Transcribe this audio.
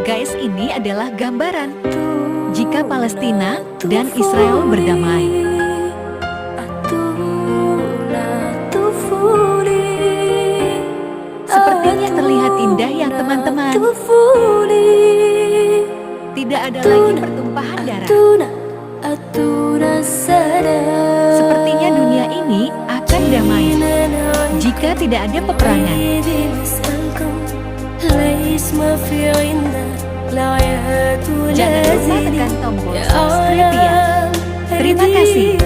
Guys, ini adalah gambaran jika Palestina dan Israel berdamai. Sepertinya terlihat indah ya teman-teman. Tidak ada lagi pertumpahan darah. Sepertinya dunia ini akan damai jika tidak ada peperangan. Jangan lupa tekan tombol subscribe ya. Terima kasih.